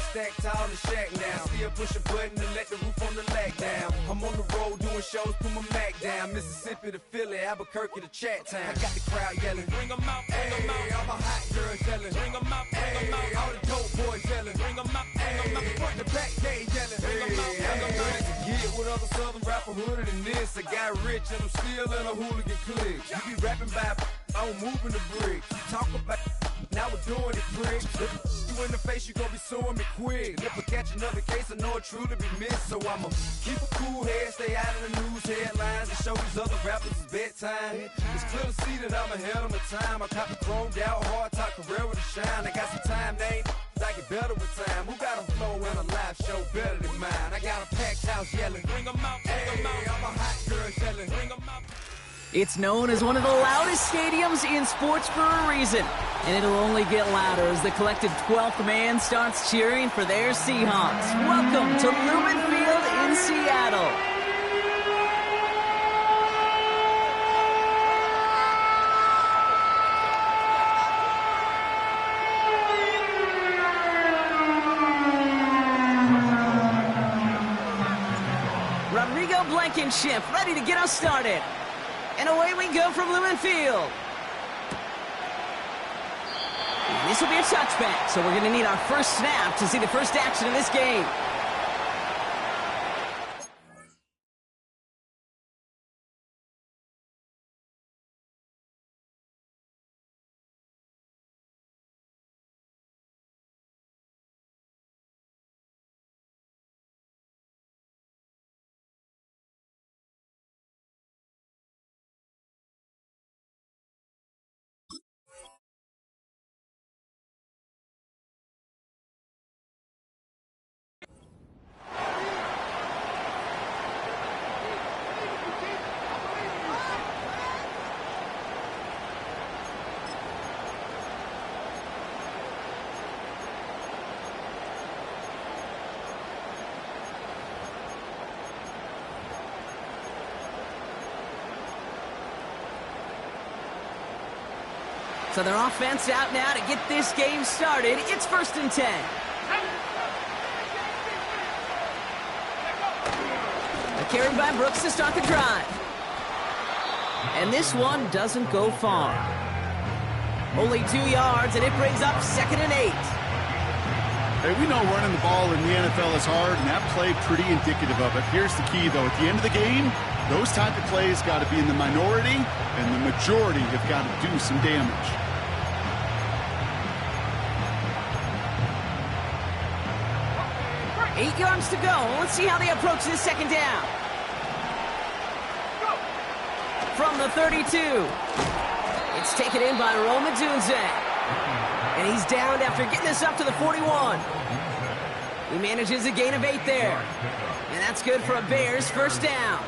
stack tall and shack now. Still push a button to let the roof on the lag down. I'm on the road doing shows, put my Mac down. Mississippi to Philly, Albuquerque to Chat Town. I got the crowd yelling, bring them out, bring them out. All my hot girls yelling, bring them out, bring them out. All the dope boys yelling, bring them out, bring them out. Front the back gate yelling, bring them out, bring them out. To get with other southern rapper hooded than this. I got rich and I'm still in a hooligan clique. You be rapping by, I'm moving the bricks. You talk about, now we're doing it, prick. You in the face, you gon' be suing me quick. If I catch another case, I know it truly be missed. So I'ma keep a cool head, stay out of the news headlines, and show these other rappers it's bedtime. It's clear to see that I'm ahead of my time. I caught the chromed out, hard talk career with a shine. I got some time, they ain't I get better with time. Who got a flow and a live show better than mine? I got a packed house yelling, bring them out, bring them out. All my hot girls yelling, bring them out. It's known as one of the loudest stadiums in sports for a reason, and it'll only get louder as the collective 12th man starts cheering for their Seahawks. Welcome to Lumen Field in Seattle. Rodrigo Blankenship ready to get us started. And away we go from Lumen Field. And this will be a touchback, so we're going to need our first snap to see the first action of this game. So their offense out now to get this game started. It's 1st and 10. A carry by Brooks to start the drive. And this one doesn't go far. Only 2 yards, and it brings up 2nd and 8. Hey, we know running the ball in the NFL is hard, and that play pretty indicative of it. Here's the key, though. At the end of the game, those type of plays got to be in the minority, and the majority have got to do some damage. Eight yards to go. Let's see how they approach this 2nd down. From the 32. It's taken in by Rome Odunze. And he's downed after getting this up to the 41. He manages a gain of 8 there. And that's good for a Bears 1st down.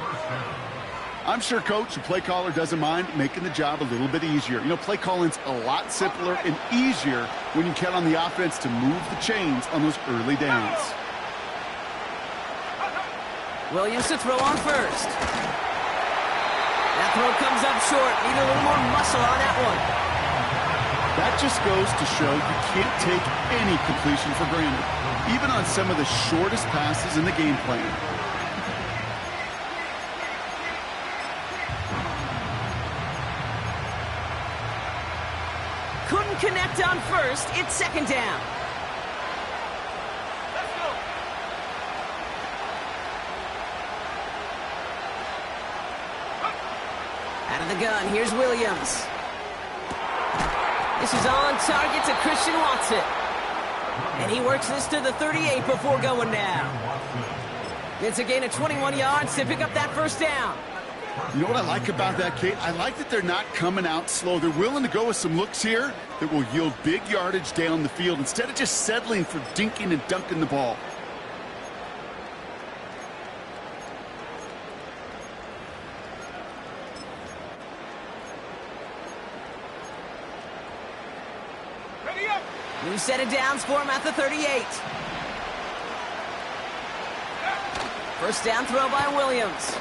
I'm sure Coach, the play caller, doesn't mind making the job a little bit easier. You know, play calling's a lot simpler and easier when you count on the offense to move the chains on those early downs. Williams to throw on 1st. That throw comes up short. Need a little more muscle on that one. That just goes to show you can't take any completion for granted, even on some of the shortest passes in the game plan. Couldn't connect on 1st. It's 2nd down. Out of the gun, here's Williams. This is on target to Christian Watson. And he works this to the 38 before going down. It's a gain of 21 yards to pick up that 1st down. You know what I like about that, Kate? I like that they're not coming out slow. They're willing to go with some looks here that will yield big yardage down the field instead of just settling for dinking and dunking the ball. New set of downs for him at the 38. 1st down throw by Williams.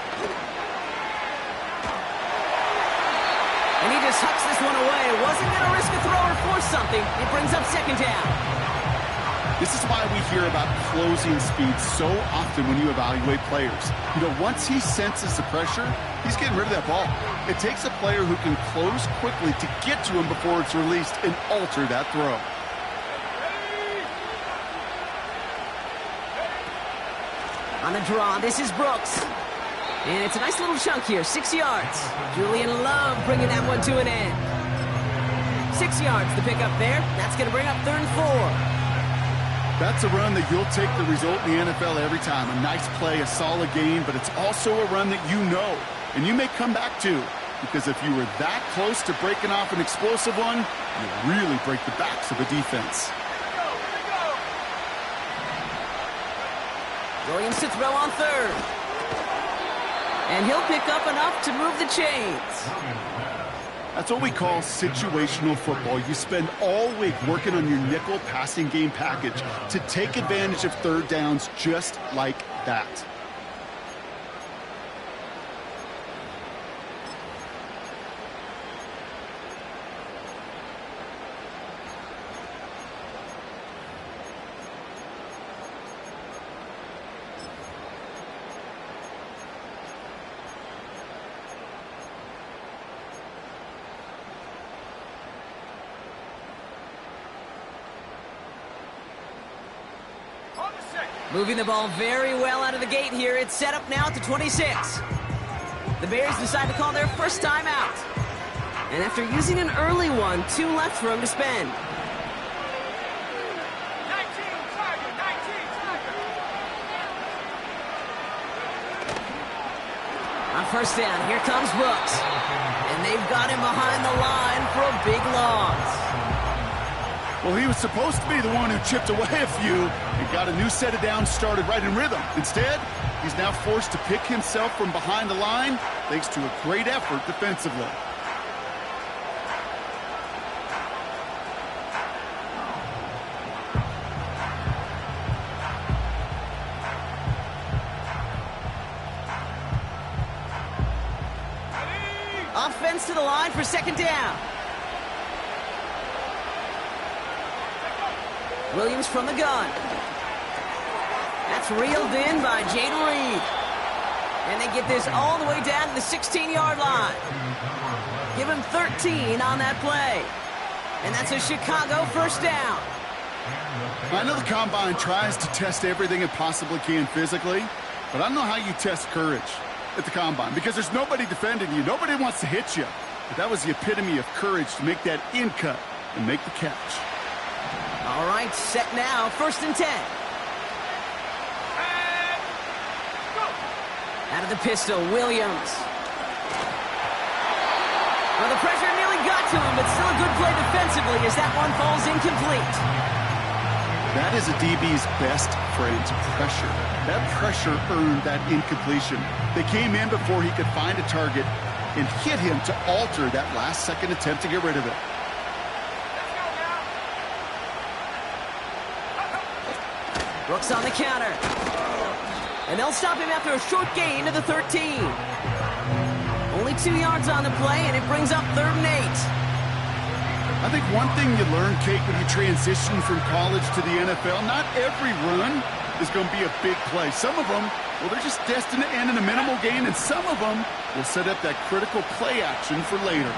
And he just hucks this one away. Wasn't going to risk a throw or force something. It brings up 2nd down. This is why we hear about closing speed so often when you evaluate players. You know, once he senses the pressure, he's getting rid of that ball. It takes a player who can close quickly to get to him before it's released and alter that throw. On the draw, this is Brooks. And it's a nice little chunk here, 6 yards. Julian Love bringing that one to an end. 6 yards to pick up there. That's going to bring up 3rd and 4. That's a run that you'll take the result in the NFL every time. A nice play, a solid gain, but it's also a run that you know, and you may come back to, because if you were that close to breaking off an explosive one, you really break the backs of a defense. Williams to throw on 3rd. And he'll pick up enough to move the chains. That's what we call situational football. You spend all week working on your nickel passing game package to take advantage of 3rd downs just like that. Moving the ball very well out of the gate here. It's set up now at the 26. The Bears decide to call their first time out. And after using an early one, 2 left for him to spend. 19, target, 19, target. On first down, here comes Brooks. And they've got him behind the line for a big loss. Well, he was supposed to be the one who chipped away a few and got a new set of downs started right in rhythm. Instead, he's now forced to pick himself from behind the line thanks to a great effort defensively. Offense to the line for 2nd down. Williams from the gun. That's reeled in by Jayden Reed. And they get this all the way down to the 16-yard line. Give him 13 on that play. And that's a Chicago first down. I know the Combine tries to test everything it possibly can physically, but I don't know how you test courage at the Combine, because there's nobody defending you. Nobody wants to hit you. But that was the epitome of courage to make that in cut and make the catch. All right, set now, 1st and 10. Out of the pistol, Williams. Well, the pressure nearly got to him, but still a good play defensively as that one falls incomplete. That is a DB's best friend, pressure. That pressure earned that incompletion. They came in before he could find a target and hit him to alter that last-second attempt to get rid of it. Brooks on the counter. And they'll stop him after a short gain to the 13. Only 2 yards on the play, and it brings up 3rd and 8. I think one thing you learn, Kate, when you transition from college to the NFL, not every run is going to be a big play. Some of them, well, they're just destined to end in a minimal gain, and some of them will set up that critical play action for later.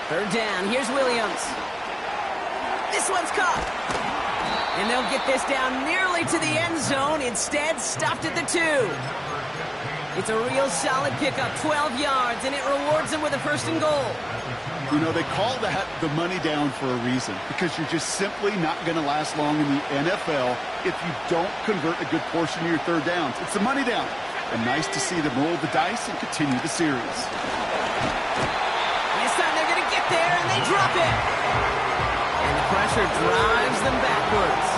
3rd down, here's Williams. This one's caught. And they'll get this down nearly to the end zone. Instead, stopped at the 2. It's a real solid pickup, 12 yards, and it rewards them with a 1st and goal. You know, they call that the money down for a reason, because you're just simply not going to last long in the NFL if you don't convert a good portion of your 3rd downs. It's the money down. And nice to see them roll the dice and continue the series. This time they're going to get there, and they drop it. And the pressure drives them backwards.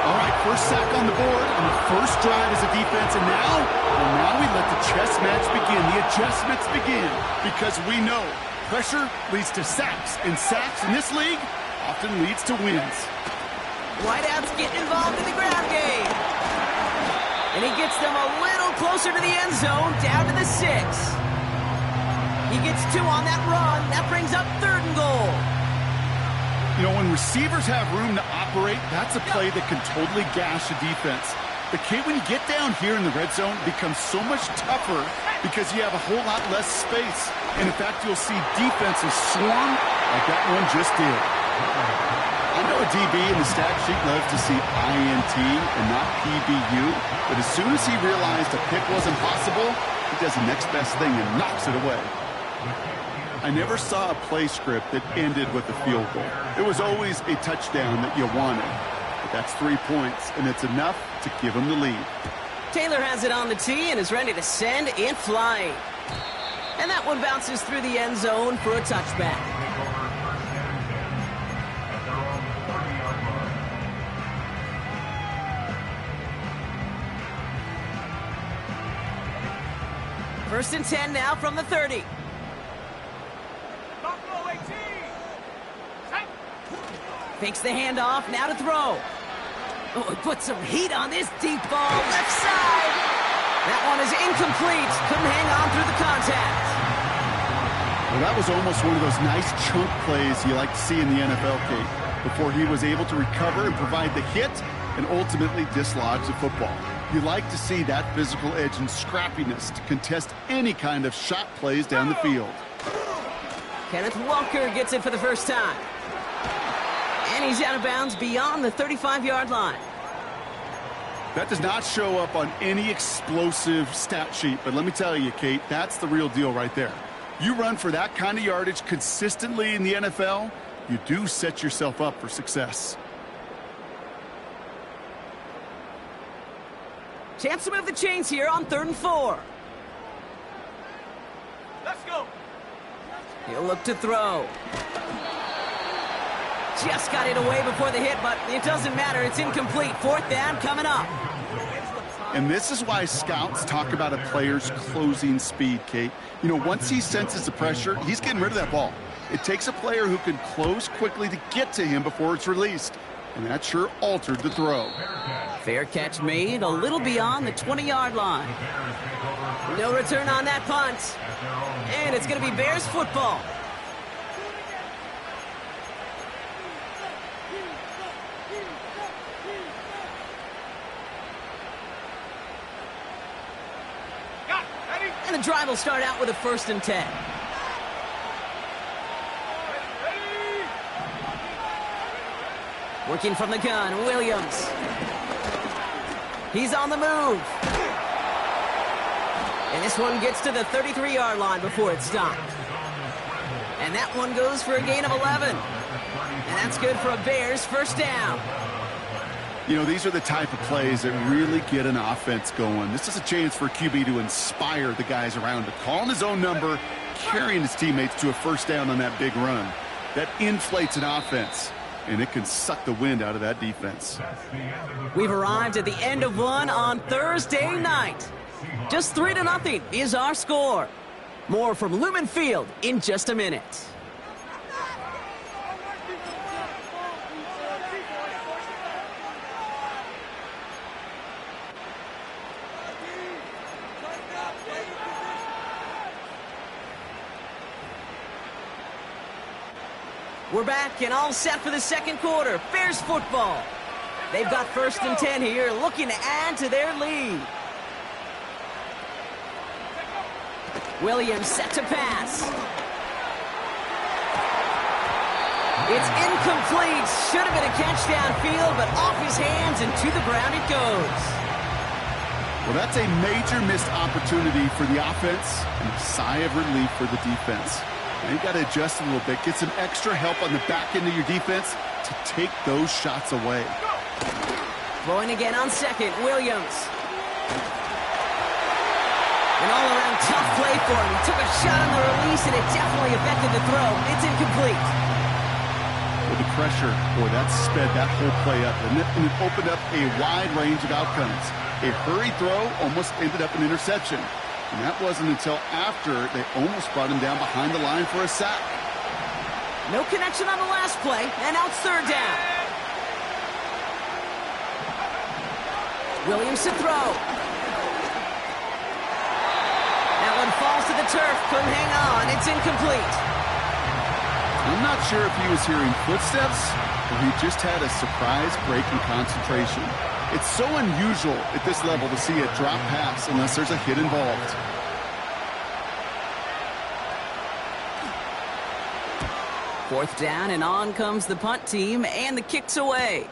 All right, first sack on the board on the first drive as a defense, and now we let the chess match begin. The adjustments begin, because we know pressure leads to sacks, and sacks in this league often leads to wins. Whiteout's getting involved in the ground game. And he gets them a little closer to the end zone, down to the 6. He gets 2 on that run. That brings up 3rd and goal. You know, when receivers have room to operate, that's a play that can totally gash a defense. But Kate, when you get down here in the red zone, it becomes so much tougher because you have a whole lot less space. And in fact, you'll see defenses swarm like that one just did. I know a DB in the stat sheet loves to see INT and not PBU, but as soon as he realized a pick wasn't possible, he does the next best thing and knocks it away. I never saw a play script that ended with a field goal. It was always a touchdown that you wanted. But that's 3 points, and it's enough to give him the lead. Taylor has it on the tee and is ready to send it flying. And that one bounces through the end zone for a touchback. First and 10 now from the 30. Fakes the handoff, now to throw. Oh, he put some heat on this deep ball, left side. That one is incomplete. Couldn't hang on through the contact. Well, that was almost one of those nice chunk plays you like to see in the NFL, Kate, before he was able to recover and provide the hit and ultimately dislodge the football. You like to see that physical edge and scrappiness to contest any kind of shot plays down the field. Kenneth Walker gets it for the first time. And he's out of bounds beyond the 35-yard line. That does not show up on any explosive stat sheet, but let me tell you, Kate, that's the real deal right there. You run for that kind of yardage consistently in the NFL, you do set yourself up for success. Chance to move the chains here on 3rd and 4. Let's go. He'll look to throw. Just got it away before the hit, but it doesn't matter. It's incomplete. 4th down coming up. And this is why scouts talk about a player's closing speed, Kate. You know, once he senses the pressure, he's getting rid of that ball. It takes a player who can close quickly to get to him before it's released. And that sure altered the throw. Fair catch made a little beyond the 20-yard line. No return on that punt. And it's going to be Bears football. And the drive will start out with a 1st and 10. Working from the gun, Williams. He's on the move. And this one gets to the 33-yard line before it's stopped. And that one goes for a gain of 11. And that's good for a Bears first down. You know, these are the type of plays that really get an offense going. This is a chance for QB to inspire the guys around him. Calling his own number, carrying his teammates to a first down on that big run. That inflates an offense, and it can suck the wind out of that defense. We've arrived at the end of one on Thursday night. Just 3-0 is our score. More from Lumen Field in just a minute. We're back and all set for the second quarter. Bears football. They've got 1st and 10 here, looking to add to their lead. Williams set to pass. It's incomplete. Should have been a catch downfield, but off his hands and to the ground it goes. Well, that's a major missed opportunity for the offense and a sigh of relief for the defense. Now you got to adjust a little bit, get some extra help on the back end of your defense to take those shots away. Throwing again on 2nd, Williams. An all-around tough play for him. He took a shot on the release, and it definitely affected the throw. It's incomplete. With the pressure, boy, that sped that whole play up, and it opened up a wide range of outcomes. A hurried throw almost ended up an interception. And that wasn't until after they almost brought him down behind the line for a sack. No connection on the last play, and now it's 3rd down. Williams to throw. That one falls to the turf. Couldn't hang on. It's incomplete. I'm not sure if he was hearing footsteps or he just had a surprise break in concentration. It's so unusual at this level to see a drop pass unless there's a hit involved. Fourth down, and on comes the punt team, and the kick's away.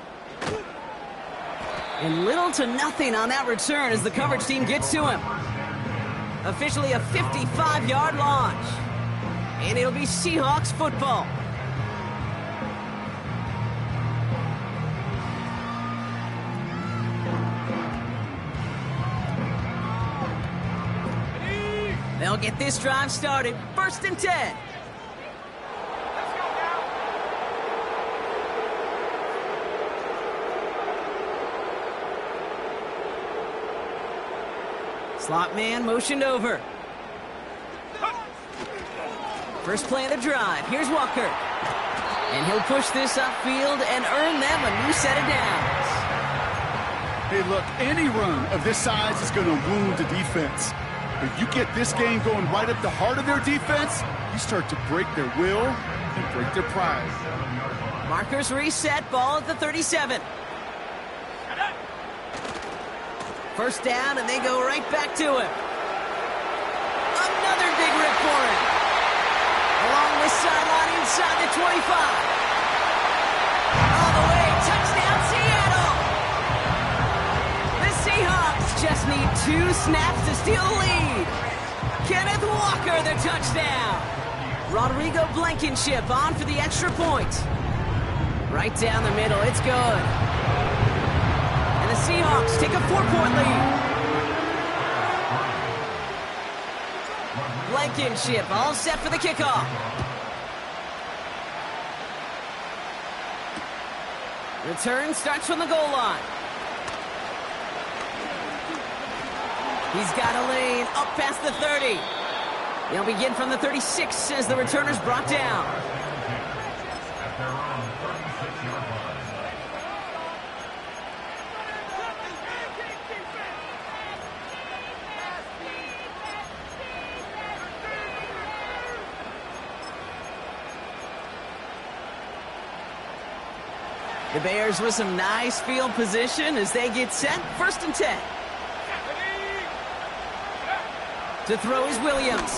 And little to nothing on that return as the coverage team gets to him. Officially a 55-yard launch. And it'll be Seahawks football. They'll get this drive started. 1st and 10. Slot man motioned over. First play of the drive. Here's Walker. And he'll push this upfield and earn them a new set of downs. Hey, look, any run of this size is going to wound the defense. But you get this game going right at the heart of their defense, you start to break their will and break their pride. Markers reset, ball at the 37. First down, and they go right back to him. Another big rip for him. Along the sideline inside the 25. All the way, touchdown Seattle! The Seahawks just need 2 snaps to steal the lead. Kenneth Walker, the touchdown. Rodrigo Blankenship on for the extra point. Right down the middle, it's good. And the Seahawks take a 4-point lead. Blankenship all set for the kickoff. Return starts from the goal line. He's got a lane up past the 30. He'll begin from the 36 as the returner's brought down. The Bears with some nice field position as they get set. 1st and 10. To throw is Williams.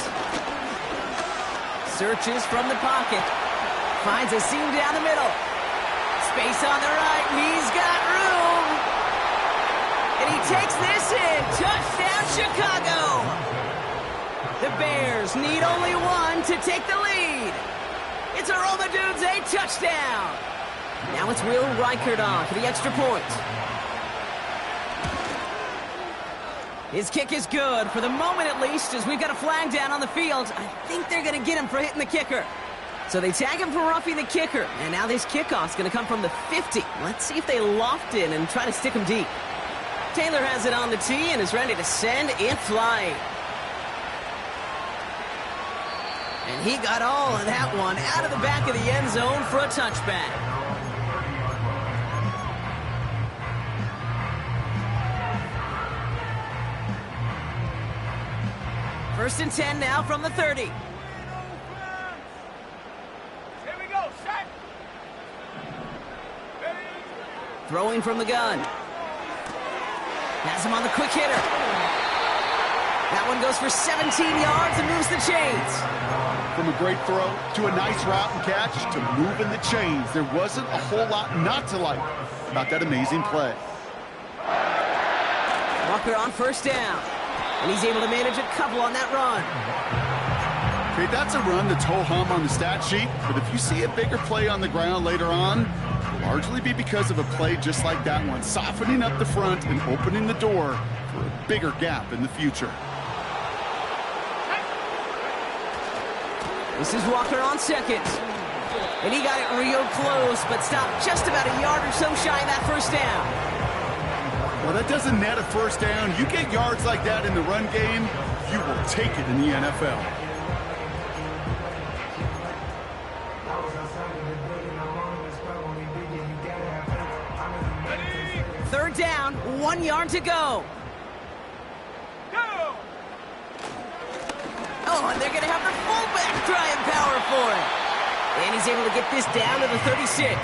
Searches from the pocket. Finds a seam down the middle. Space on the right. He's got room. And he takes this in. Touchdown, Chicago. The Bears need only 1 to take the lead. It's a Rome Odunze touchdown. Now it's Will Reichert on for the extra point. His kick is good, for the moment at least, as we've got a flag down on the field. I think they're going to get him for hitting the kicker. So they tag him for roughing the kicker, and now this kickoff's going to come from the 50. Let's see if they loft in and try to stick him deep. Taylor has it on the tee and is ready to send it flying. And he got all of that one out of the back of the end zone for a touchback. First and 10 now from the 30. Here we go, set. Throwing from the gun. Has him on the quick hitter. That one goes for 17 yards and moves the chains. From a great throw to a nice route and catch to moving the chains, there wasn't a whole lot not to like about that amazing play. Walker on first down. And he's able to manage a couple on that run. Okay, that's a run that's ho-hum on the stat sheet, but if you see a bigger play on the ground later on, it'll largely be because of a play just like that one, softening up the front and opening the door for a bigger gap in the future. This is Walker on second. And he got it real close, but stopped just about a yard or so shy of that first down. Well, that doesn't net a first down. You get yards like that in the run game, you will take it in the NFL. Third down, 1 yard to go. Oh, and they're going to have the fullback try and power for it. And he's able to get this down to the 36.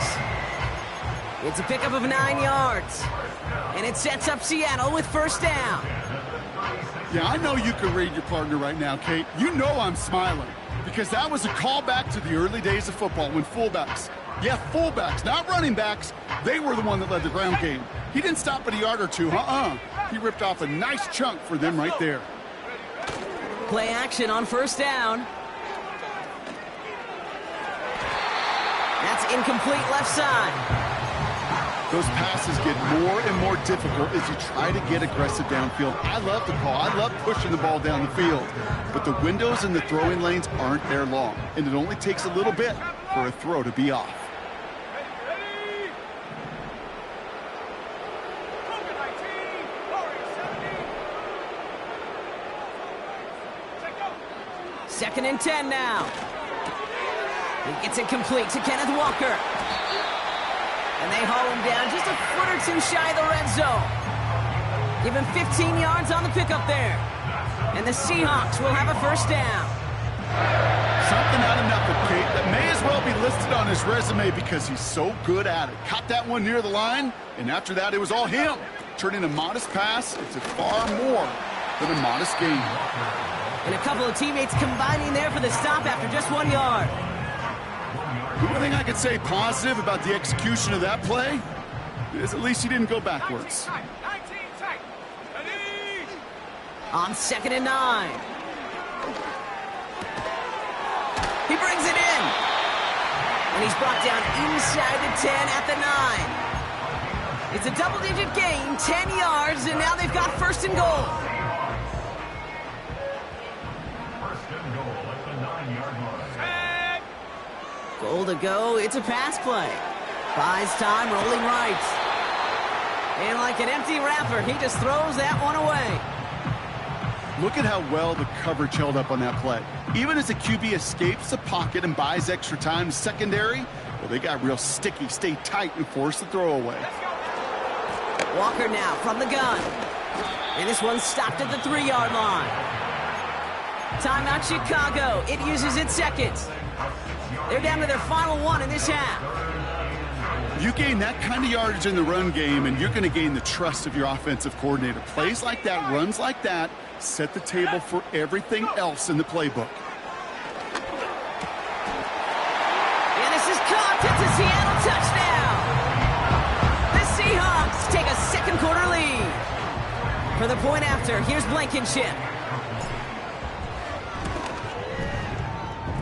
It's a pickup of 9 yards. And it sets up Seattle with first down. Yeah, I know you can read your partner right now, Kate. You know I'm smiling because that was a callback to the early days of football when fullbacks, fullbacks, not running backs, they were the one that led the ground game. He didn't stop at a yard or two, He ripped off a nice chunk for them right there. Play action on first down. That's incomplete left side. Those passes get more and more difficult as you try to get aggressive downfield. I love the call. I love pushing the ball down the field. But the windows in the throwing lanes aren't there long, and it only takes a little bit for a throw to be off. Second and 10 now. He gets it complete to Kenneth Walker. And they haul him down just a foot or two shy of the red zone. Give him 15 yards on the pickup there. And the Seahawks will have a first down. Something out of nothing, Kate, that may as well be listed on his resume because he's so good at it. Caught that one near the line, and after that, it was all him. Turning a modest pass into far more than a modest gain. And a couple of teammates combining there for the stop after just 1 yard. The only thing I could say positive about the execution of that play is at least he didn't go backwards. On 2nd and 9. He brings it in. And he's brought down inside the 10 at the 9. It's a double-digit gain, 10 yards, and now they've got first and goal. Goal to go. It's a pass play. Buys time, rolling right. And like an empty wrapper, he just throws that one away. Look at how well the coverage held up on that play. Even as the QB escapes the pocket and buys extra time secondary, well, they got real sticky, stay tight, and force the throw away. Walker now from the gun. And this one's stopped at the 3-yard line. Timeout Chicago. It uses its second. They're down to their final one in this half. You gain that kind of yardage in the run game, and you're going to gain the trust of your offensive coordinator. Plays like that, runs like that, set the table for everything else in the playbook. And this is caught. It's a Seattle touchdown. The Seahawks take a second-quarter lead. For the point after, here's Blankenship.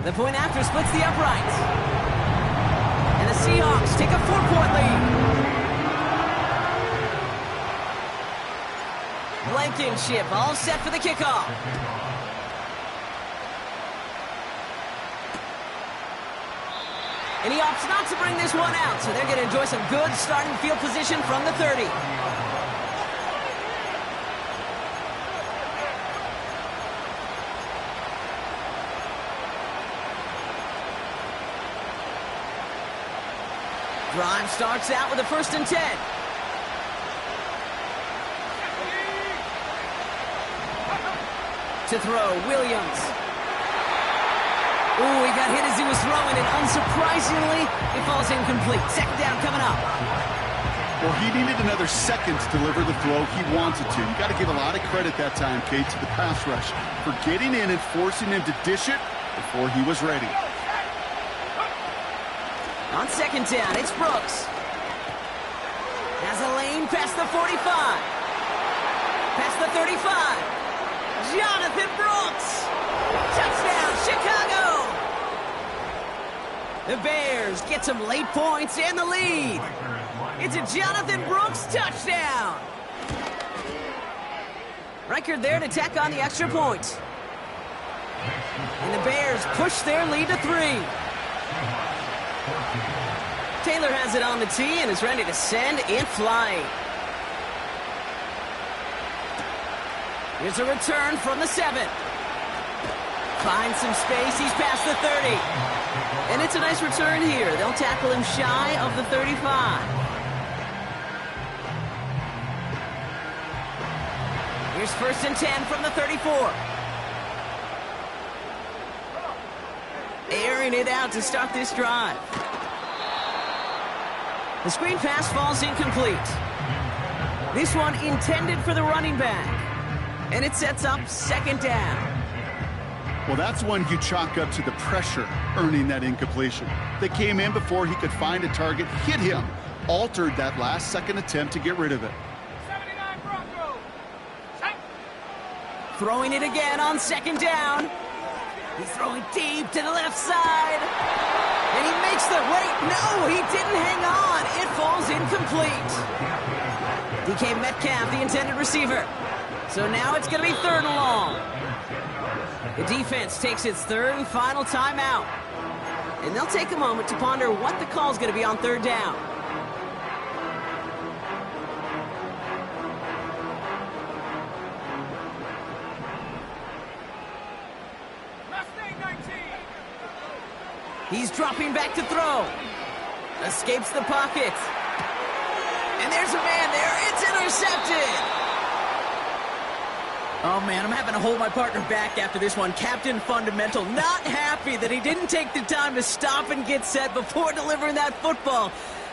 The point after splits the uprights. And the Seahawks take a 4-point lead. Blankenship all set for the kickoff. And he opts not to bring this one out, so they're going to enjoy some good starting field position from the 30. Drive starts out with a 1st and 10. To throw, Williams. Ooh, he got hit as he was throwing, and unsurprisingly, it falls incomplete. Second down coming up. Well, he needed another second to deliver the throw he wanted to. You got to give a lot of credit that time, Kate, to the pass rush for getting in and forcing him to dish it before he was ready. On second down, it's Brooks. Has a lane past the 45. Past the 35. Jonathan Brooks. Touchdown, Chicago. The Bears get some late points and the lead. It's a Jonathan Brooks touchdown. Reichard there to tack on the extra point. And the Bears push their lead to 3. Taylor has it on the tee and is ready to send it flying. Here's a return from the 7. Finds some space. He's past the 30. And it's a nice return here. They'll tackle him shy of the 35. Here's 1st and 10 from the 34. Air airing it out to start this drive. The screen pass falls incomplete. This one intended for the running back. And it sets up second down. Well, that's one you chalk up to the pressure earning that incompletion. They came in before he could find a target, hit him, altered that last-second attempt to get rid of it. 79 Broncos. Set. Throwing it again on second down. He's throwing deep to the left side. And he makes the... Wait, no, he didn't hang on. It falls incomplete. DK Metcalf, the intended receiver. So now it's going to be third and long. The defense takes its third and final timeout. And they'll take a moment to ponder what the call is going to be on third down. He's dropping back to throw. Escapes the pocket. And there's a man there. It's intercepted. Oh, man, I'm having to hold my partner back after this one. Captain Fundamental not happy that he didn't take the time to stop and get set before delivering that football.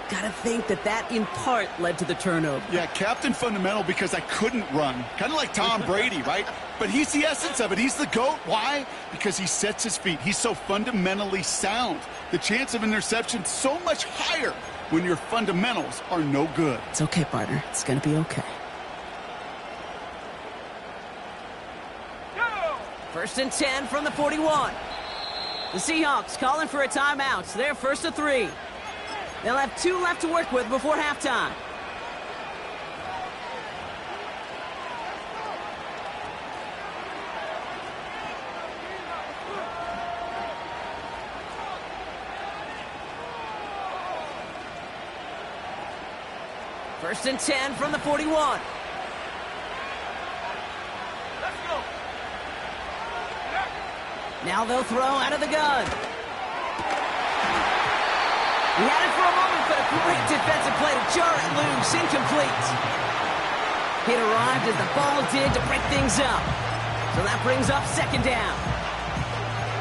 Gotta think that in part led to the turnover. Yeah, Captain Fundamental because I couldn't run. Kind of like Tom Brady, right? But he's the essence of it. He's the GOAT. Why? Because he sets his feet. He's so fundamentally sound. The chance of interception so much higher when your fundamentals are no good. It's okay, partner. It's gonna be okay. First and 10 from the 41. The Seahawks calling for a timeout. They're first to 3. They'll have 2 left to work with before halftime. First and 10 from the 41. Now they'll throw out of the gun. He had it for a moment, but a great defensive play to jar it loose. Incomplete. It arrived as the ball did to break things up. So that brings up second down.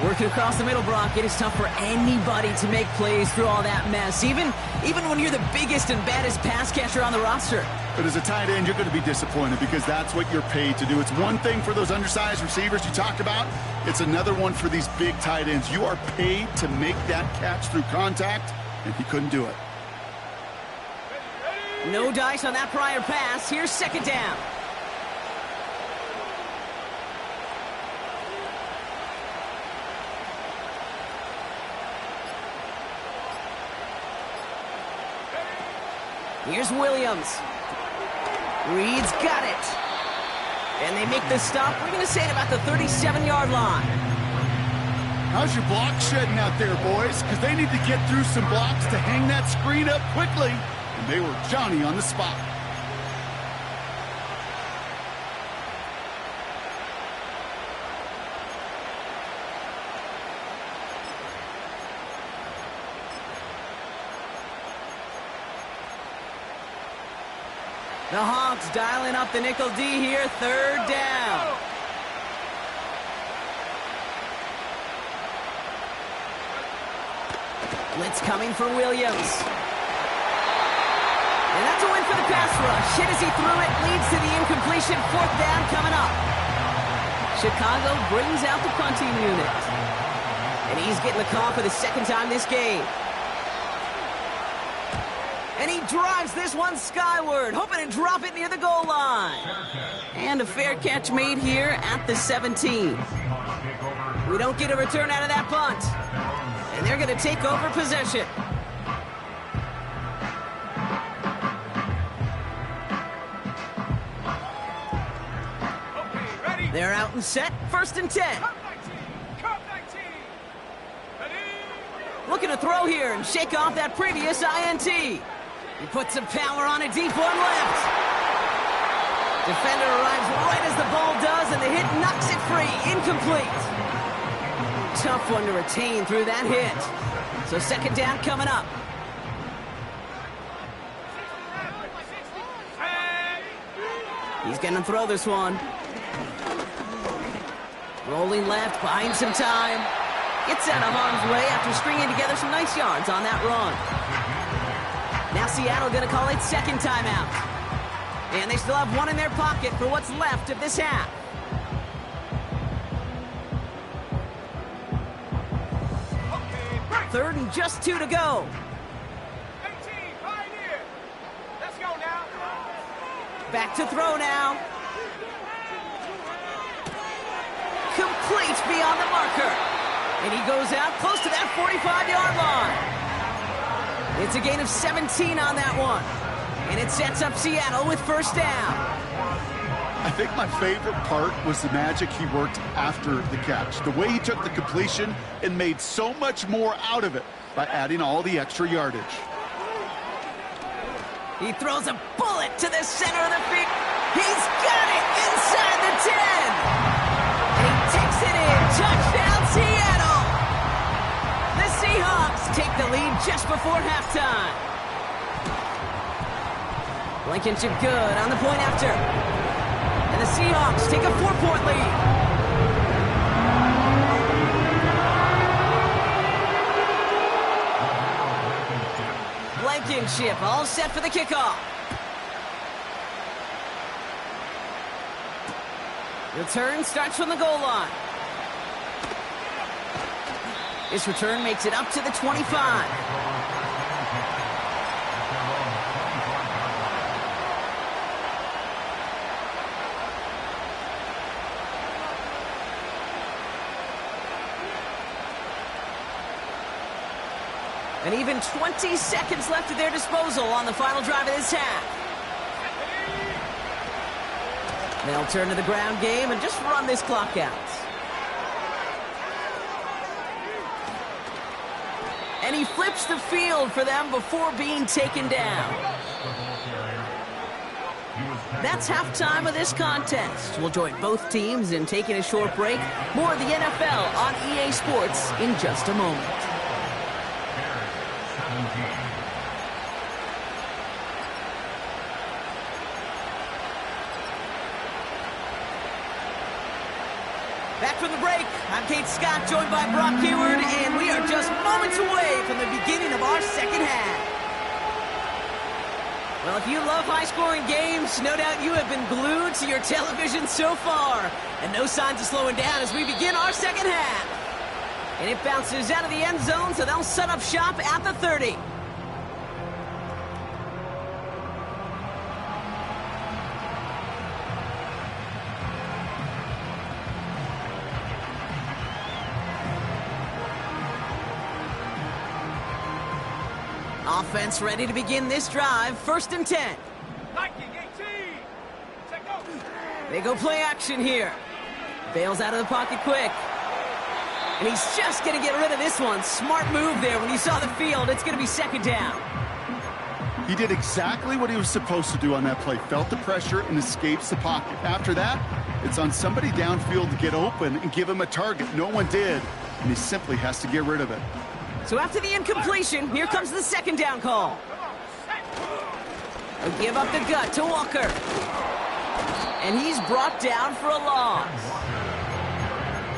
Working across the middle, Brock, it is tough for anybody to make plays through all that mess, even when you're the biggest and baddest pass catcher on the roster. But as a tight end, you're going to be disappointed because that's what you're paid to do. It's one thing for those undersized receivers you talked about. It's another one for these big tight ends. You are paid to make that catch through contact, and he couldn't do it. No dice on that prior pass. Here's second down. Here's Williams. Reed's got it. And they make the stop. We're going to say at about the 37-yard line. How's your block shedding out there, boys? Because they need to get through some blocks to hang that screen up quickly. And they were Johnny on the spot. The Hawks dialing up the nickel D here, third down. Blitz coming for Williams. And that's a win for the pass rush. Hit as he threw it, leads to the incompletion. Fourth down coming up. Chicago brings out the punting unit. And he's getting the call for the second time this game. And he drives this one skyward, hoping to drop it near the goal line. And a fair catch made here at the 17. We don't get a return out of that punt. And they're going to take over possession. They're out and set, first and 10. Looking to throw here and shake off that previous INT. He puts some power on a deep one left. Defender arrives right as the ball does, and the hit knocks it free. Incomplete. Tough one to retain through that hit. So second down coming up. He's going to throw this one. Rolling left, buying some time. Gets out of harm's way after stringing together some nice yards on that run. Now Seattle going to call it second timeout. And they still have one in their pocket for what's left of this half. Third and just 2 to go. Let's go now. Back to throw now. Complete beyond the marker. And he goes out close to that 45-yard line. It's a gain of 17 on that one. And it sets up Seattle with first down. I think my favorite part was the magic he worked after the catch. The way he took the completion and made so much more out of it by adding all the extra yardage. He throws a bullet to the center of the field. He's got it inside the 10. And he takes it in. Touchdown, Seattle. The Seahawks take the lead just before halftime. Blankenship good on the point after. And the Seahawks take a 4-point lead. Blankenship all set for the kickoff. Return starts from the goal line. This return makes it up to the 25. And even 20 seconds left at their disposal on the final drive of this half. They'll turn to the ground game and just run this clock out. And he flips the field for them before being taken down. That's halftime of this contest. We'll join both teams in taking a short break. More of the NFL on EA Sports in just a moment. Back from the break, I'm Kate Scott, joined by Brock Hayward, and we are just moments away from the beginning of our second half. Well, if you love high-scoring games, no doubt you have been glued to your television so far. And no signs of slowing down as we begin our second half. And it bounces out of the end zone, so they'll set up shop at the 30. Offense ready to begin this drive. First and 10. They go play action here. Bails out of the pocket quick. And he's just going to get rid of this one. Smart move there when he saw the field. It's going to be second down. He did exactly what he was supposed to do on that play. Felt the pressure and escapes the pocket. After that, it's on somebody downfield to get open and give him a target. No one did, and he simply has to get rid of it. So after the incompletion, here comes the second down call. They give up the gut to Walker. And he's brought down for a loss.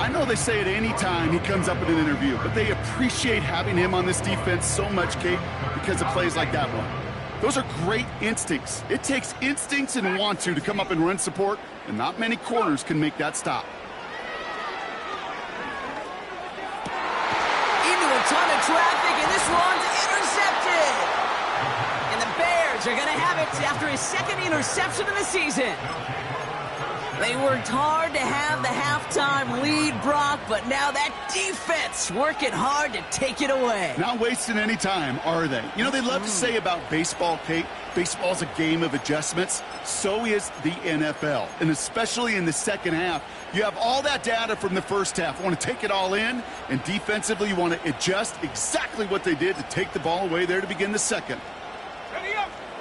I know they say it any time he comes up in an interview, but they appreciate having him on this defense so much, Kate, because of plays like that one. Those are great instincts. It takes instincts and want to come up and run support, and not many corners can make that stop. Ton of traffic, and this one's intercepted. And the Bears are going to have it after his second interception of the season. They worked hard to have the halftime lead, Brock, but now that defense working hard to take it away. Not wasting any time, are they? You know, they love to say about baseball, Kate, baseball's a game of adjustments. So is the NFL, and especially in the second half. You have all that data from the first half. You want to take it all in, and defensively you want to adjust exactly what they did to take the ball away there to begin the second.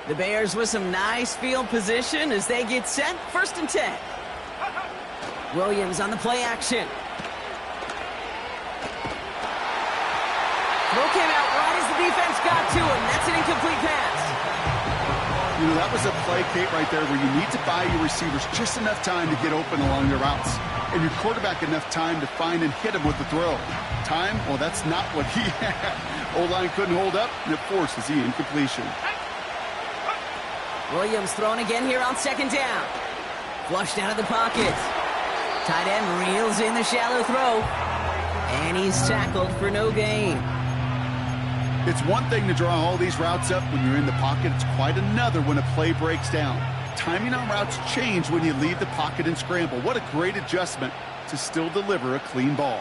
The Bears with some nice field position as they get set. First and 10. Williams on the play action. Throw came out right as the defense got to him. That's an incomplete pass. You know, that was a play, Kate, right there where you need to buy your receivers just enough time to get open along their routes. And your quarterback enough time to find and hit him with the throw. Time? Well, that's not what he had. O-line couldn't hold up, and it forces the incompletion. Williams throwing again here on second down. Flushed out of the pocket. Tight end reels in the shallow throw. And he's tackled for no gain. It's one thing to draw all these routes up when you're in the pocket. It's quite another when a play breaks down. Timing on routes change when you leave the pocket and scramble. What a great adjustment to still deliver a clean ball.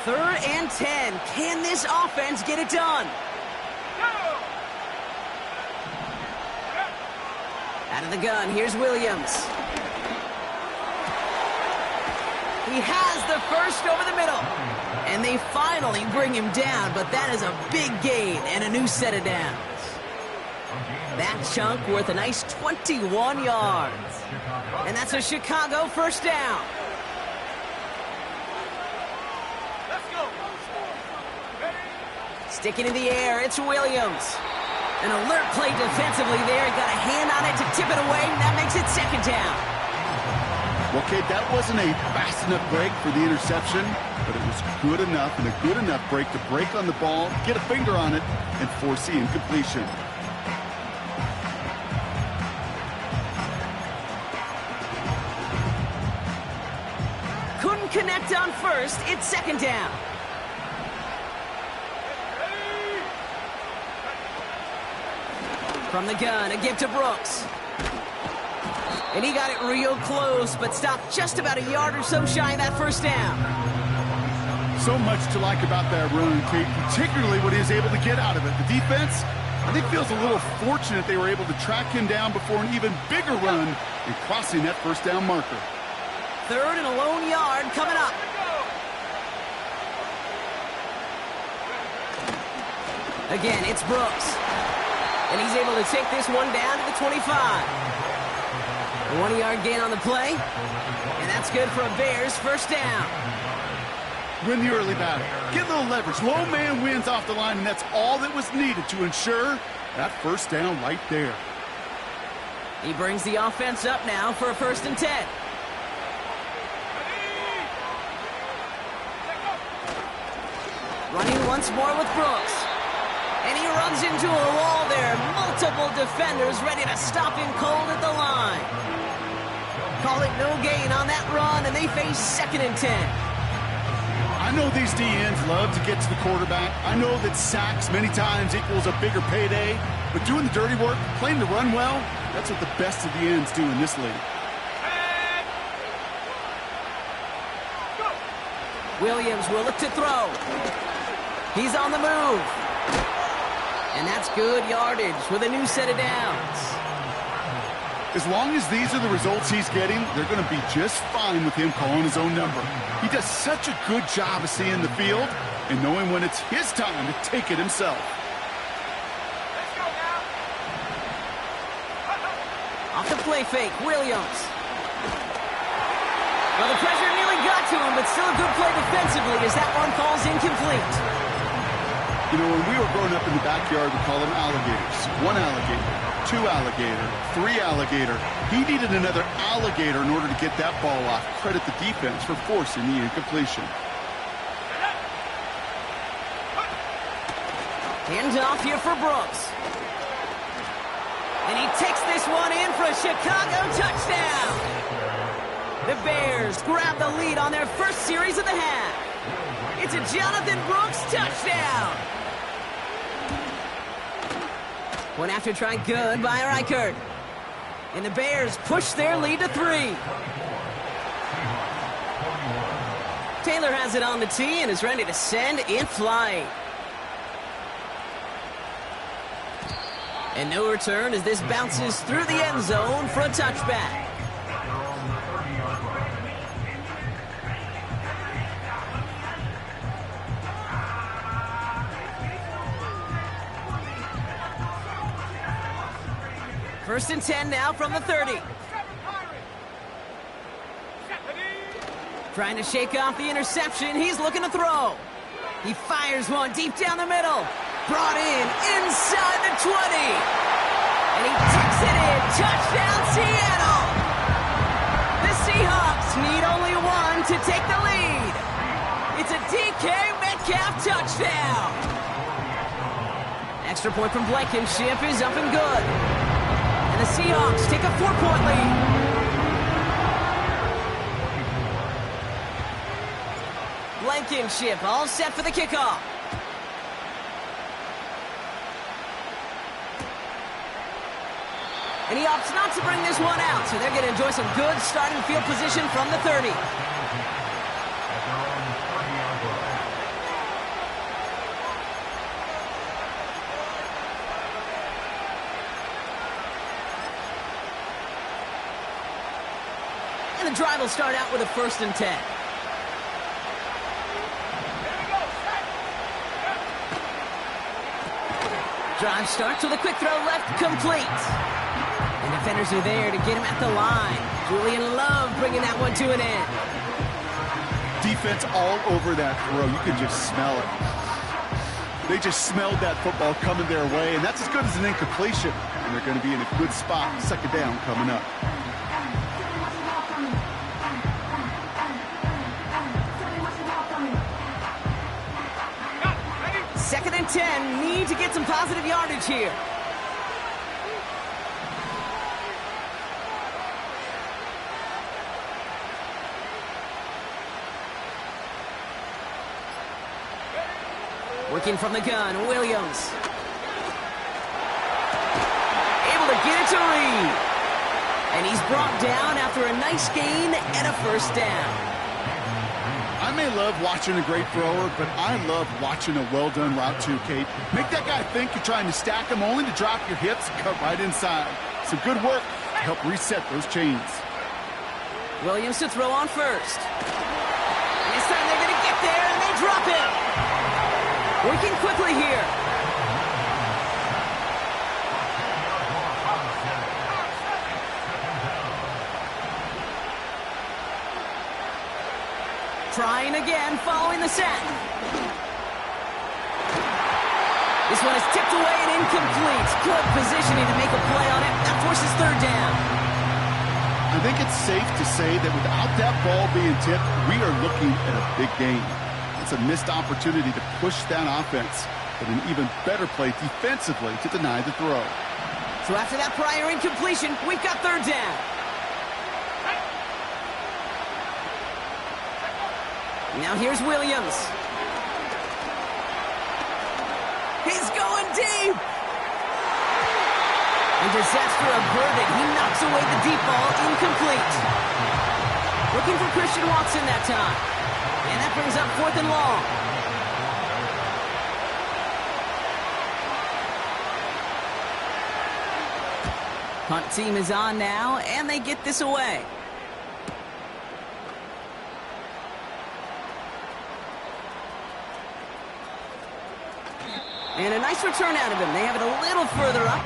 3rd and 10. Can this offense get it done? Out of the gun, here's Williams. He has the first over the middle. And they finally bring him down, but that is a big gain and a new set of downs. That chunk worth a nice 21 yards. And that's a Chicago first down. Let's go. Sticking in the air, it's Williams. An alert play defensively there. Got a hand on it to tip it away, and that makes it second down. Well, Kate, that wasn't a fast enough break for the interception, but it was good enough and a good enough break to break on the ball, get a finger on it, and force the incompletion. Couldn't connect on first. It's second down. From the gun, a give to Brooks. And he got it real close, but stopped just about a yard or so shy of that first down. So much to like about that run, Kate, particularly what he was able to get out of it. The defense, I think, feels a little fortunate they were able to track him down before an even bigger run and crossing that first down marker. 3rd and a lone yard coming up. Again, it's Brooks. And he's able to take this one down to the 25. A 1-yard gain on the play. And that's good for a Bears first down. Win the early battle. Get a little leverage. Low man wins off the line, and that's all that was needed to ensure that first down right there. He brings the offense up now for a 1st and 10. Running once more with Brooks. And he runs into a wall there. Multiple defenders ready to stop him cold at the line. Call it no gain on that run, and they face 2nd and 10. I know these DNs love to get to the quarterback. I know that sacks many times equals a bigger payday. But doing the dirty work, playing to run well, that's what the best of the ends do in this league. Williams will look to throw. He's on the move. And that's good yardage with a new set of downs. As long as these are the results he's getting, they're going to be just fine with him calling his own number. He does such a good job of seeing the field and knowing when it's his time to take it himself. Let's go now. Off the play fake, Williams. Well, the pressure nearly got to him, but still a good play defensively as that one falls incomplete. You know, when we were growing up in the backyard, we call them alligators. 1 alligator, 2 alligator, 3 alligator. He needed another alligator in order to get that ball off. Credit the defense for forcing the incompletion. Hands off here for Brooks. And he takes this one in for a Chicago touchdown. The Bears grab the lead on their first series of the half. It's a Jonathan Brooks touchdown. One after try good by Reichert. And the Bears push their lead to 3. Taylor has it on the tee and is ready to send in flight. And no return as this bounces through the end zone for a touchback. First and 10 now from the 30. Trying to shake off the interception. He's looking to throw. He fires one deep down the middle. Brought in inside the 20. And he takes it Touchdown, Seattle! The Seahawks need only one to take the lead. It's a DK Metcalf touchdown. Extra point from Blankenship is up and good. And the Seahawks take a 4-point lead. Blankenship all set for the kickoff. And he opts not to bring this one out, so they're going to enjoy some good starting field position from the 30. And the drive will start out with a 1st and 10. Drive starts with a quick throw left, complete. And defenders are there to get him at the line. Julian Love bringing that one to an end. Defense all over that throw. You can just smell it. They just smelled that football coming their way, and that's as good as an incompletion. And they're going to be in a good spot. 2nd down coming up. Second and 10, need to get some positive yardage here. Working from the gun, Williams. Able to get it to Reed. And he's brought down after a nice gain and a 1st down. I may love watching a great thrower, but I love watching a well-done route too, Kate. Make that guy think you're trying to stack him only to drop your hips and cut right inside. Some good work to help reset those chains. Williams to throw on 1st. And this time they're going to get there, and they drop it. Working quickly here. Trying again, following the sack. This one is tipped away and incomplete. Good positioning to make a play on it. That forces 3rd down. I think it's safe to say that without that ball being tipped, we are looking at a big game. It's a missed opportunity to push that offense, but an even better play defensively to deny the throw. So after that prior incompletion, we've got 3rd down. Now here's Williams. He's going deep. And disaster averted. He knocks away the deep ball, incomplete. Looking for Christian Watson that time. And that brings up 4th and long. Punt team is on now, and they get this away. And a nice return out of him. They have it a little further up.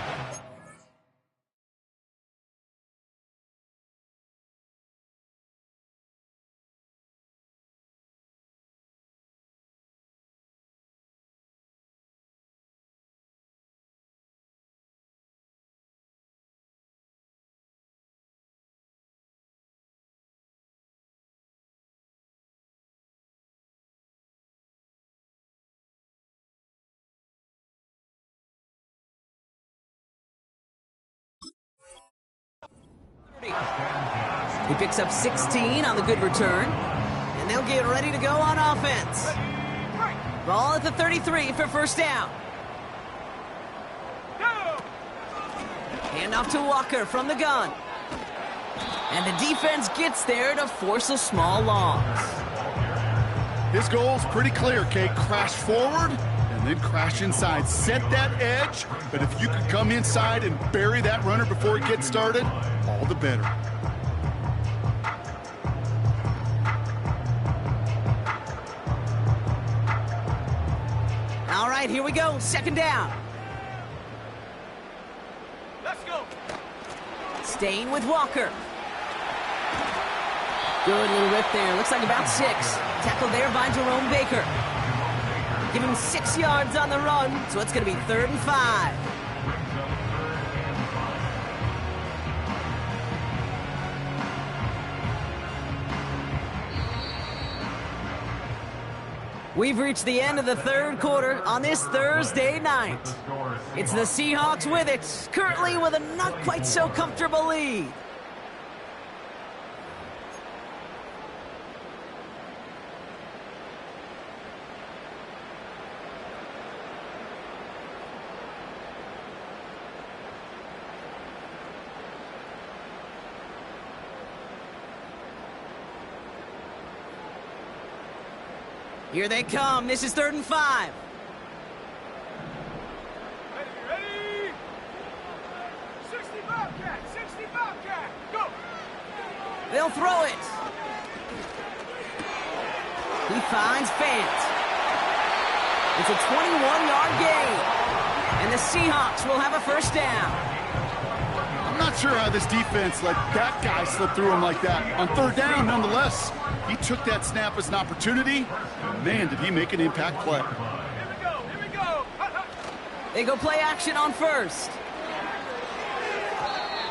He picks up 16 on the good return, and they'll get ready to go on offense. Ball at the 33 for 1st down. Hand off to Walker from the gun. And the defense gets there to force a small loss. His goal's pretty clear, Kate. Crash forward and then crash inside. Set that edge, but if you could come inside and bury that runner before it gets started, all the better. All right, here we go. 2nd down. Let's go. Staying with Walker. Good little rip there. Looks like about 6. Tackled there by Jerome Baker. Give him 6 yards on the run, so it's going to be 3rd and 5. We've reached the end of the third quarter on this Thursday night. It's the Seahawks with it, currently with a not quite so comfortable lead. Here they come. This is 3rd and 5. Ready? 60 Bobcat! 60 Bobcat! Go! They'll throw it. He finds Fant. It's a 21-yard gain. And the Seahawks will have a first down. I'm not sure how this defense let that guy slip through him like that. On 3rd down, nonetheless, he took that snap as an opportunity. Man, did he make an impact play. Here we go! Here we go! They go play action on 1st.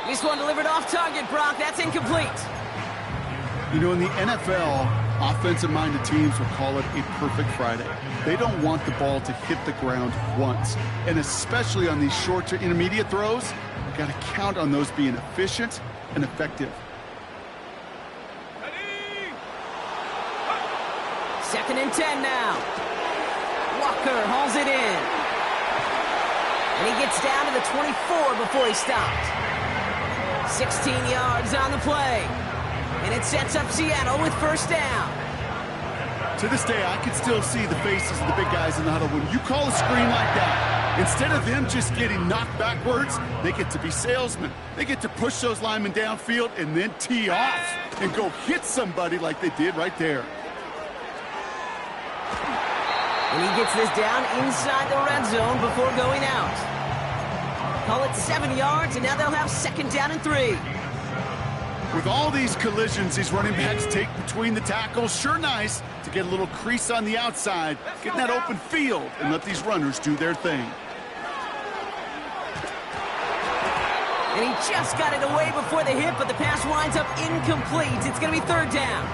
This one delivered off target, Brock. That's incomplete. You know, in the NFL, offensive-minded teams will call it a perfect Friday. They don't want the ball to hit the ground once. And especially on these short to intermediate throws, you got to count on those being efficient and effective. 2nd and 10 now. Walker hauls it in. And he gets down to the 24 before he stopped. 16 yards on the play. And it sets up Seattle with first down. To this day, I can still see the faces of the big guys in the huddle. When you call a screen like that, instead of them just getting knocked backwards, they get to be salesmen. They get to push those linemen downfield and then tee off and go hit somebody like they did right there. And he gets this down inside the red zone before going out. Call it 7 yards, and now they'll have 2nd down and 3. With all these collisions these running backs take between the tackles, sure nice to get a little crease on the outside, get in that open field, and let these runners do their thing. And he just got it away before the hit, but the pass winds up incomplete. It's going to be 3rd down.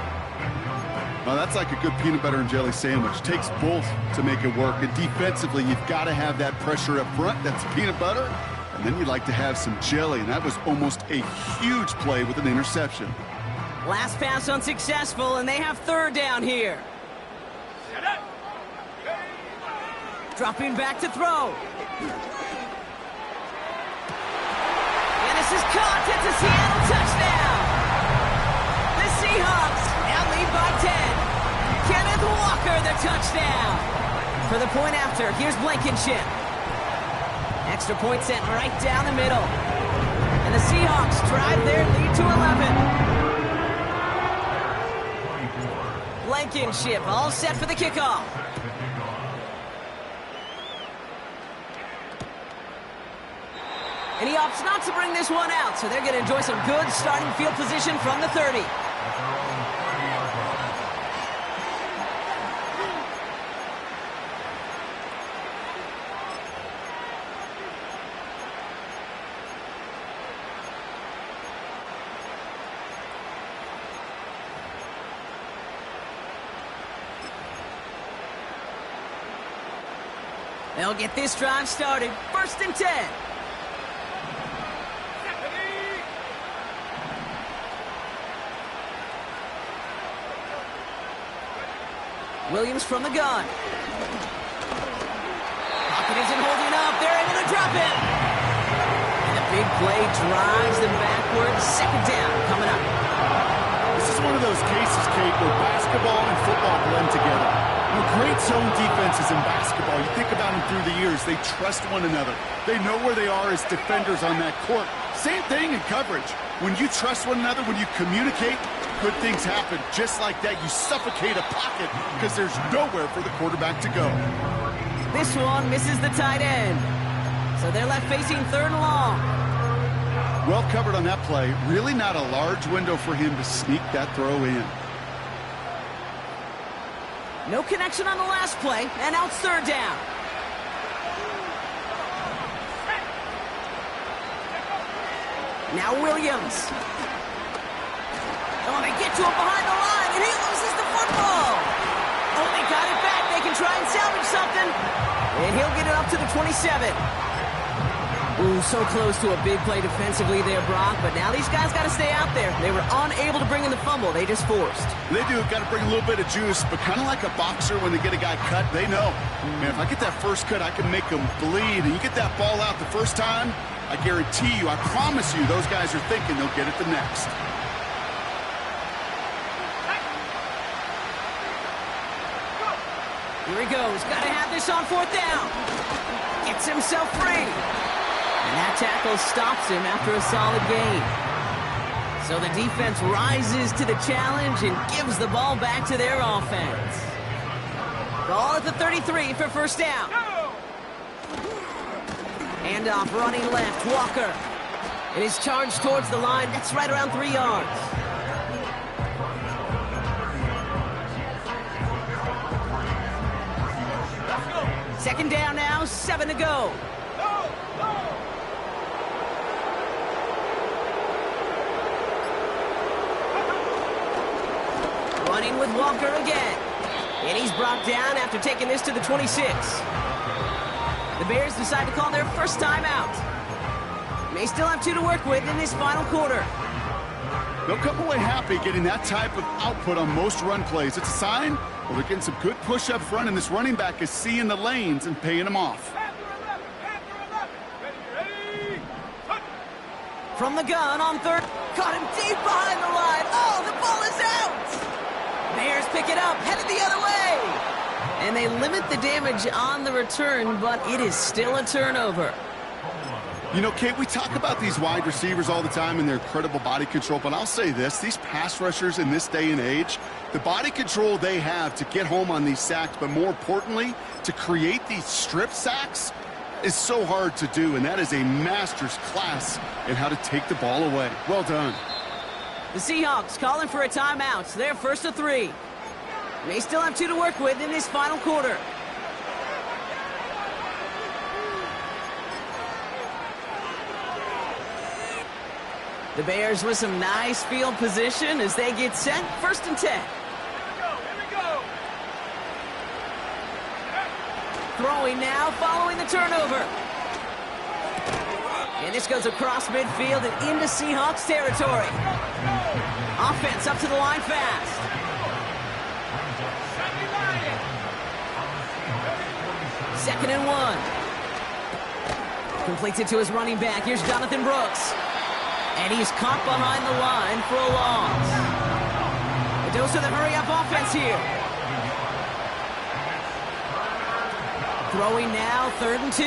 Well, that's like a good peanut butter and jelly sandwich. Takes both to make it work. And defensively, you've got to have that pressure up front. That's peanut butter. And then you'd like to have some jelly. And that was almost a huge play with an interception. Last pass unsuccessful, and they have 3rd down here. Dropping back to throw. And this is caught. It's a Seattle touchdown. The Seahawks now lead by 10. Kenneth Walker, the touchdown. For the point after, here's Blankenship. Extra point sent right down the middle. And the Seahawks drive their lead to 11. Blankenship all set for the kickoff. And he opts not to bring this one out, so they're going to enjoy some good starting field position from the 30. They'll get this drive started. 1st and 10. Williams from the gun. Pocket isn't holding up. They're able to drop it. And the big play drives them backwards. 2nd down coming up. This is one of those cases, Kate, where basketball and football blend together. Great zone defenses in basketball. You think about them through the years. They trust one another. They know where they are as defenders on that court. Same thing in coverage. When you trust one another, when you communicate, good things happen. Just like that, you suffocate a pocket because there's nowhere for the quarterback to go. This one misses the tight end. So they're left facing 3rd and long. Well covered on that play. Really not a large window for him to sneak that throw in. No connection on the last play, and now it's 3rd down. Now Williams. Oh, they get to him behind the line, and he loses the football. Oh, they got it back. They can try and salvage something. And he'll get it up to the 27. Ooh, so close to a big play defensively there, Brock. But now these guys got to stay out there. They were unable to bring in the fumble. They just forced. They do. Got to bring a little bit of juice, but kind of like a boxer when they get a guy cut, they know. Man, if I get that first cut, I can make them bleed. And you get that ball out the first time, I guarantee you, I promise you, those guys are thinking they'll get it the next. Here he goes. Got to have this on 4th down. Gets himself free. And that tackle stops him after a solid gain. So the defense rises to the challenge and gives the ball back to their offense. Ball at the 33 for 1st down. Handoff running left, Walker. And his charge towards the line, that's right around 3 yards. Second down now, 7 to go. Running with Walker again. And he's brought down after taking this to the 26. The Bears decide to call their first timeout. May still have 2 to work with in this final quarter. They'll come away happy getting that type of output on most run plays. It's a sign, well, they're getting some good push up front, and this running back is seeing the lanes and paying them off. From the gun on 3rd. Caught him deep behind the line. Oh, the ball is out! Bears pick it up, headed the other way. And they limit the damage on the return, but it is still a turnover. You know, Kate, we talk about these wide receivers all the time and their incredible body control, but I'll say this, these pass rushers in this day and age, the body control they have to get home on these sacks, but more importantly, to create these strip sacks is so hard to do, and that is a master's class in how to take the ball away. Well done. The Seahawks calling for a timeout. They're 1st to 3. They still have 2 to work with in this final quarter. The Bears with some nice field position as they get set. 1st and 10. Here we go. Throwing now, following the turnover. And this goes across midfield and into Seahawks territory. Offense up to the line fast. Second and 1. Completes it to his running back. Here's Jonathan Brooks. And he's caught behind the line for a loss. A dose of the hurry-up offense here. Throwing now, 3rd and 2.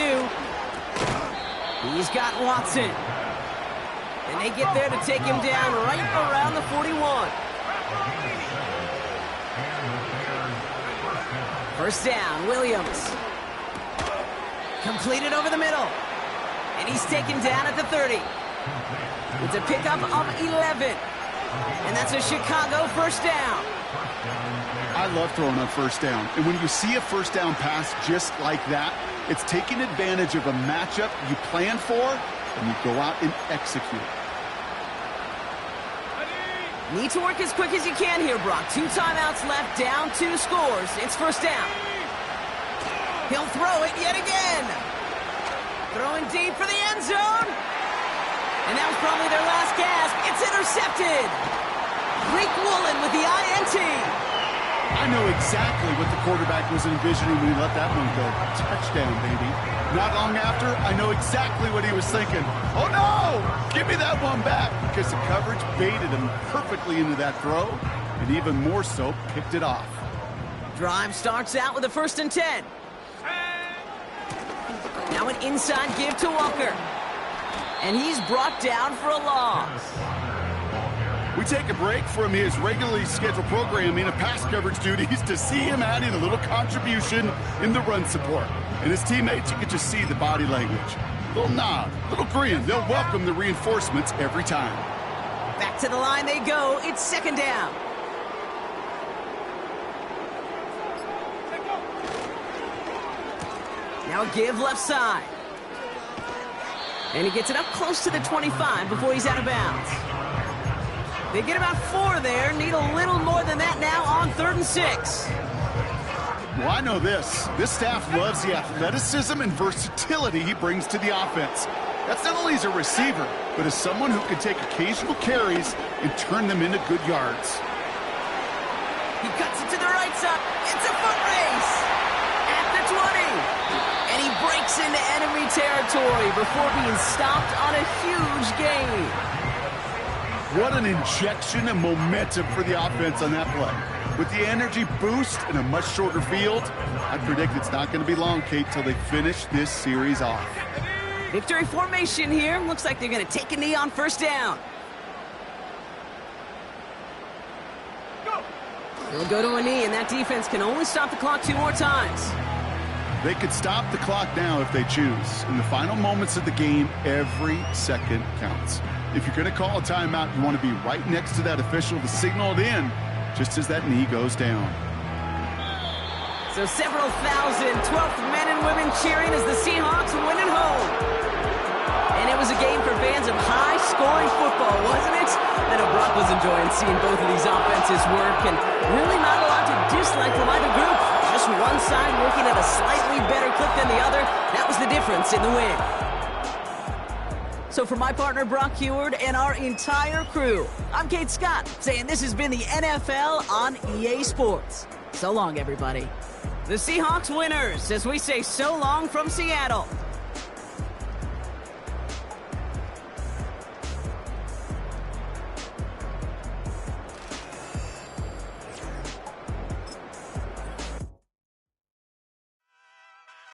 He's got Watson. And they get there to take him down right around the 41. 1st down, Williams. Completed over the middle. And he's taken down at the 30. It's a pickup of 11. And that's a Chicago 1st down. I love throwing on 1st down. And when you see a 1st down pass just like that, it's taking advantage of a matchup you plan for, and you go out and execute. Need to work as quick as you can here, Brock. 2 timeouts left, down 2 scores. It's 1st down. He'll throw it yet again. Throwing deep for the end zone. And that was probably their last gasp. It's intercepted. Greek Woolen with the INT. I know exactly what the quarterback was envisioning when he let that one go. Touchdown, baby. Not long after, I know exactly what he was thinking. Oh, no! Give me that one back, because the coverage baited him perfectly into that throw, and even more so, picked it off. Drive starts out with a 1st and 10. Now an inside give to Walker. And he's brought down for a loss. We take a break from his regularly scheduled programming of pass coverage duties to see him adding a little contribution in the run support. And his teammates, you can just see the body language. Little nod, little grin. They'll welcome the reinforcements every time. Back to the line they go. It's 2nd down. Now a give left side. And he gets it up close to the 25 before he's out of bounds. They get about 4 there. Need a little more than that now on 3rd and 6. Well, I know this. This staff loves the athleticism and versatility he brings to the offense. That's not only as a receiver, but as someone who can take occasional carries and turn them into good yards. He cuts it to the right side. It's a foot race at the 20. And he breaks into enemy territory before being stopped on a huge gain. What an injection of momentum for the offense on that play. With the energy boost in a much shorter field, I predict it's not going to be long, Kate, till they finish this series off. Victory formation here. Looks like they're going to take a knee on first down. They'll go to a knee, and that defense can only stop the clock 2 more times. They could stop the clock now if they choose. In the final moments of the game, every second counts. If you're going to call a timeout, you want to be right next to that official to signal it in, just as that knee goes down. So several thousand 12th men and women cheering as the Seahawks win at home. And it was a game for fans of high-scoring football, wasn't it? I know Brock was enjoying seeing both of these offenses work, and really not a lot to dislike from either group. Just one side working at a slightly better clip than the other. That was the difference in the win. So for my partner Brock Huard and our entire crew, I'm Kate Scott, saying this has been the NFL on EA Sports. So long, everybody. The Seahawks winners, as we say so long from Seattle.